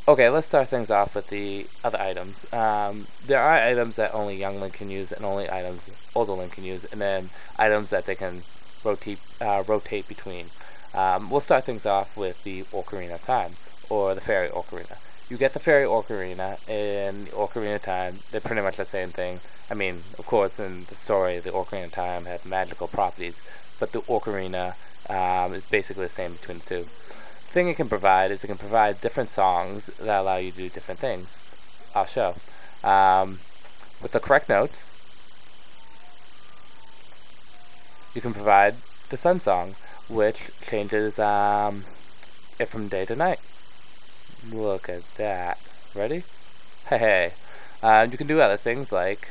Okay, let's start things off with the other items. There are items that only young Link can use and only items older Link can use, and then items that they can rotate between. We'll start things off with the Ocarina of Time, or the Fairy Ocarina. You get the Fairy Ocarina in the Ocarina of Time. They're pretty much the same thing. I mean, of course, in the story, the Ocarina of Time has magical properties, but the Ocarina is basically the same between the two. The thing it can provide is it can provide different songs that allow you to do different things. I'll show. With the correct notes, you can provide the Sun Song, which changes it from day to night. Look at that. Ready? Hey. You can do other things like,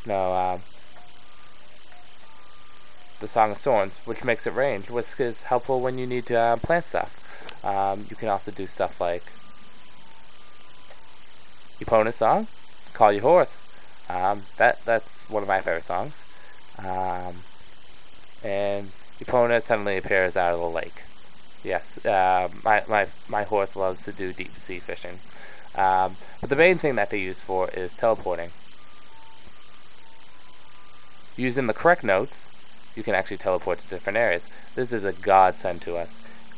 the Song of Storms, which makes it rain, which is helpful when you need to plant stuff. You can also do stuff like Epona's song, Call Your Horse. That's one of my favorite songs. And Epona suddenly appears out of the lake. Yes, my horse loves to do deep sea fishing. But the main thing that they use for is teleporting. Using the correct notes, you can actually teleport to different areas. This is a godsend to us,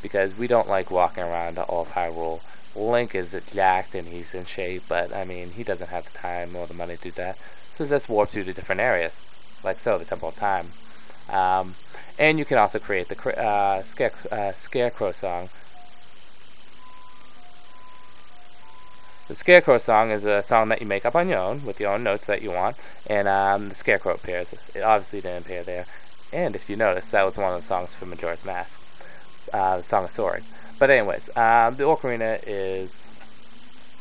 because we don't like walking around all of Hyrule. Link is jacked and he's in shape, but I mean, he doesn't have the time or the money to do that. So this warps you to different areas, like so, the Temple of Time. And you can also create the Scarecrow song. The Scarecrow song is a song that you make up on your own, with your own notes that you want, and the Scarecrow appears. It obviously didn't appear there. And if you notice, that was one of the songs from Majora's Mask, the Song of Swords. But anyways, the Ocarina is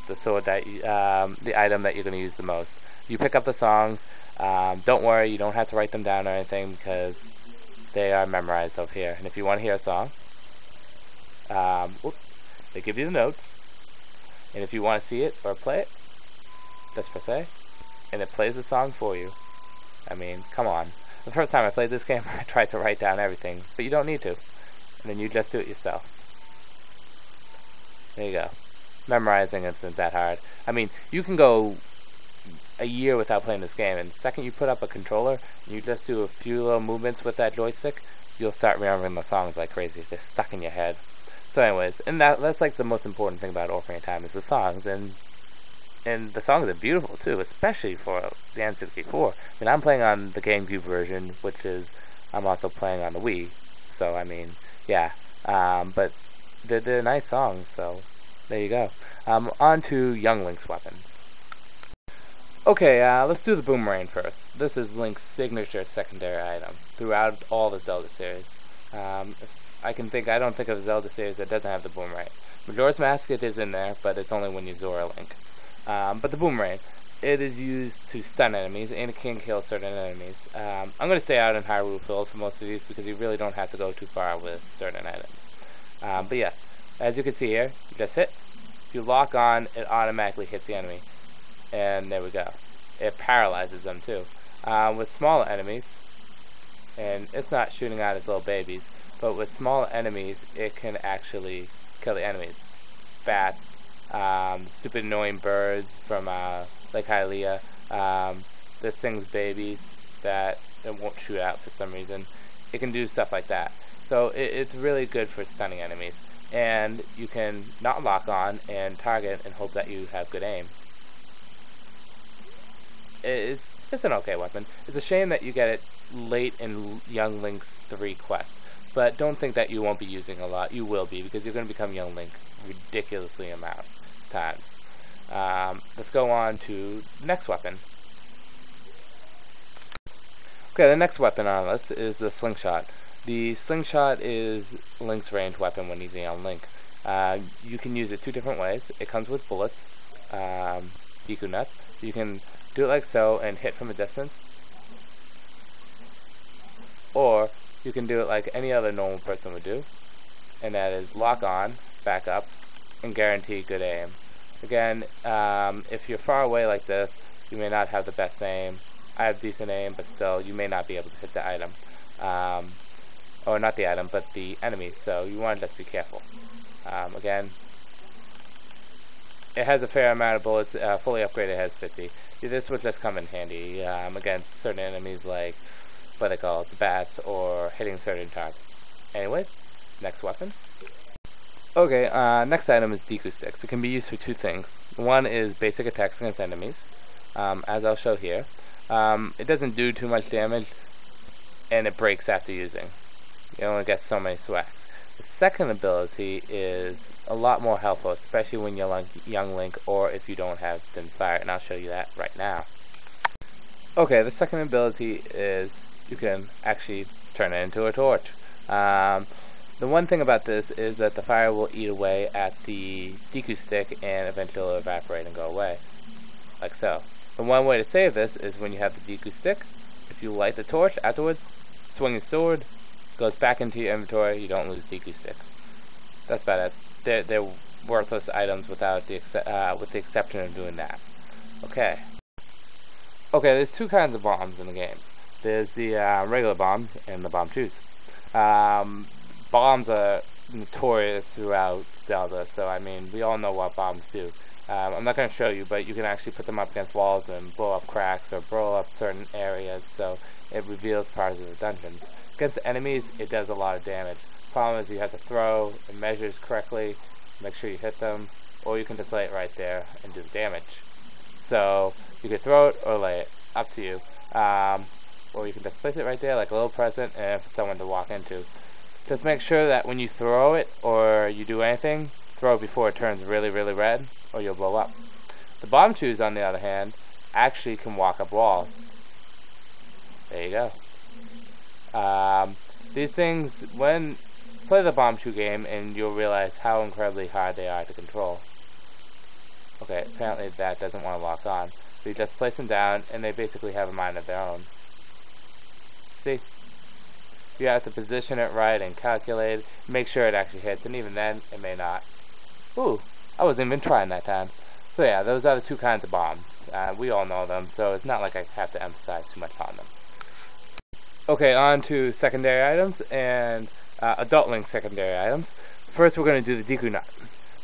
the sword that the item that you're going to use the most. You pick up the songs. Don't worry, you don't have to write them down or anything, because they are memorized over here. And if you want to hear a song, they give you the notes. And if you want to see it or play it, just press A, and it plays the song for you. I mean, come on. The first time I played this game, I tried to write down everything, but you don't need to. And then you just do it yourself. There you go. Memorizing isn't that hard. I mean, you can go a year without playing this game, and the second you put up a controller and you just do a few little movements with that joystick, you'll start remembering the songs like crazy. They're stuck in your head. So anyways, and that's like the most important thing about Ocarina of Time is the songs, and the songs are beautiful too, especially for the N64. I mean, I'm playing on the GameCube version, which is, I'm also playing on the Wii, so I mean, yeah, but they're nice songs, so there you go. On to Young Link's weapon. Okay, let's do the boomerang first. This is Link's signature secondary item throughout all the Zelda series. I don't think of a Zelda series that doesn't have the boomerang. Majora's Mask, it is in there, but it's only when you Zora Link. But the boomerang, it is used to stun enemies, and it can kill certain enemies. I'm going to stay out in Hyrule Field for most of these, because you really don't have to go too far with certain items. But yeah, as you can see here, you just hit. If you lock on, it automatically hits the enemy. And there we go. It paralyzes them too. With smaller enemies, and it's not shooting out its little babies, but with smaller enemies, it can actually kill the enemies. Bats, stupid annoying birds from Lake Hylia. This thing's babies that it won't shoot out for some reason. It can do stuff like that. So it's really good for stunning enemies. And you can not lock on and target and hope that you have good aim. It's an okay weapon. It's a shame that you get it late in Young Link's 3 quest. But don't think that you won't be using a lot. You will be, because you're going to become Young Link ridiculously amount of times. Let's go on to the next weapon. Okay, the next weapon on the list is the Slingshot. The Slingshot is Link's ranged weapon when using on Link. You can use it 2 different ways. It comes with bullets, Dcunha. You can do it like so and hit from a distance, or you can do it like any other normal person would do, and that is lock on, back up, and guarantee good aim. Again, if you're far away like this, you may not have the best aim. I have decent aim, but still, you may not be able to hit the item. Or not the item, but the enemy, so you want to just be careful. Again, it has a fair amount of bullets. Fully upgraded has 50. This would just come in handy against certain enemies like what they call the bats or hitting certain targets. Anyways, next weapon. Okay, next item is Acoustics. It can be used for two things. One is basic attacks against enemies, as I'll show here. It doesn't do too much damage, and it breaks after using. You only get so many swacks. The second ability is a lot more helpful, especially when you're young Link or if you don't have Thin Fire, and I'll show you that right now. Okay, the second ability is you can actually turn it into a torch. The one thing about this is that the fire will eat away at the Deku stick and eventually it'll evaporate and go away, like so. The one way to save this is when you have the Deku stick, if you light the torch afterwards, swing your sword, goes back into your inventory, you don't lose Deku sticks. That's about it. They're worthless items without with the exception of doing that. Okay. Okay, there's two kinds of bombs in the game. There's the regular bombs and the bomb twos. Bombs are notorious throughout Zelda, so I mean, we all know what bombs do. I'm not going to show you, but you can actually put them up against walls and blow up cracks or blow up certain areas, so it reveals parts of the dungeons. Against enemies, it does a lot of damage. Problem is you have to throw, it measures correctly, make sure you hit them, or you can just lay it right there and do the damage. So you can throw it or lay it, up to you. Or you can just place it right there like a little present and for someone to walk into. Just make sure that when you throw it or you do anything, throw it before it turns really, really red, or you'll blow up. The bomb twos, on the other hand, actually can walk up walls. There you go. These things, play the bomb two game and you'll realize how incredibly hard they are to control. Okay, apparently that doesn't want to lock on. So you just place them down and they basically have a mind of their own. See? You have to position it right and calculate, make sure it actually hits, and even then, it may not. Ooh, I wasn't even trying that time. So yeah, those are the two kinds of bombs. We all know them, so it's not like I have to emphasize too much on them. Okay, on to secondary items and Adult Link secondary items. First, we're going to do the Dcunha.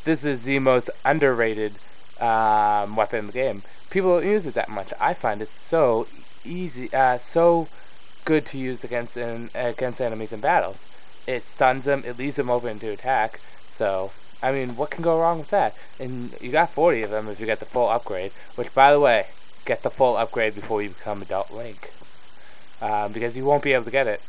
This is the most underrated weapon in the game. People don't use it that much. I find it so easy, so good to use against enemies in battles. It stuns them, it leaves them open to attack, so, I mean, what can go wrong with that? And you got 40 of them if you get the full upgrade, which, by the way, get the full upgrade before you become Adult Link, because you won't be able to get it.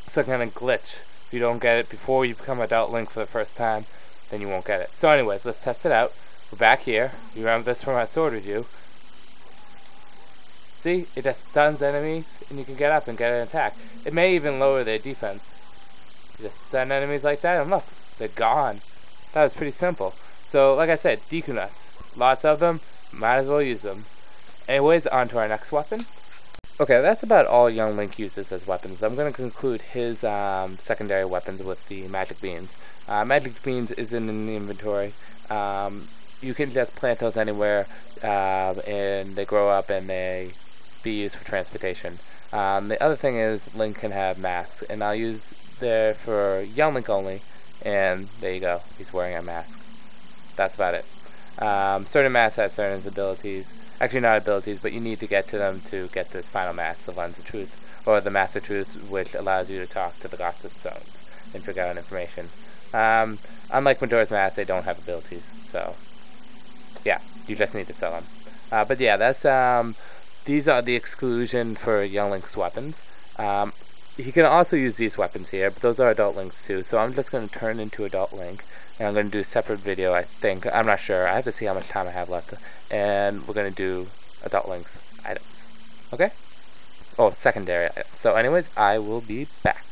It's some kind of glitch. If you don't get it before you become Adult Link for the first time, then you won't get it. So anyways, let's test it out. We're back here. You remember this from our sword review. See, it just stuns enemies, and you can get up and get an attack. It may even lower their defense. You just stun enemies like that, and look, they're gone. That was pretty simple. So, like I said, Dcunha. Lots of them, might as well use them. Anyways, on to our next weapon. Okay, that's about all young Link uses as weapons. I'm going to conclude his secondary weapons with the magic beans. Magic beans is in the inventory. You can just plant those anywhere, and they grow up and they be used for transportation. The other thing is Link can have masks, and I'll use there for young Link only, and there you go, he's wearing a mask. That's about it. Certain masks have certain abilities, actually not abilities, but you need to get to them to get this final mask, the Lens of Truth, or the Master of Truth, which allows you to talk to the Gods of Stones and figure out information. Unlike Majora's Mask, they don't have abilities, so yeah, you just need to sell them. But yeah, that's these are the exclusion for young Link's weapons. He can also use these weapons here, but those are Adult Links too, so I'm just going to turn into Adult Link, and I'm going to do a separate video, I think. I'm not sure. I have to see how much time I have left, and we're going to do Adult Link's items. Okay? Oh, secondary items. So anyways, I will be back.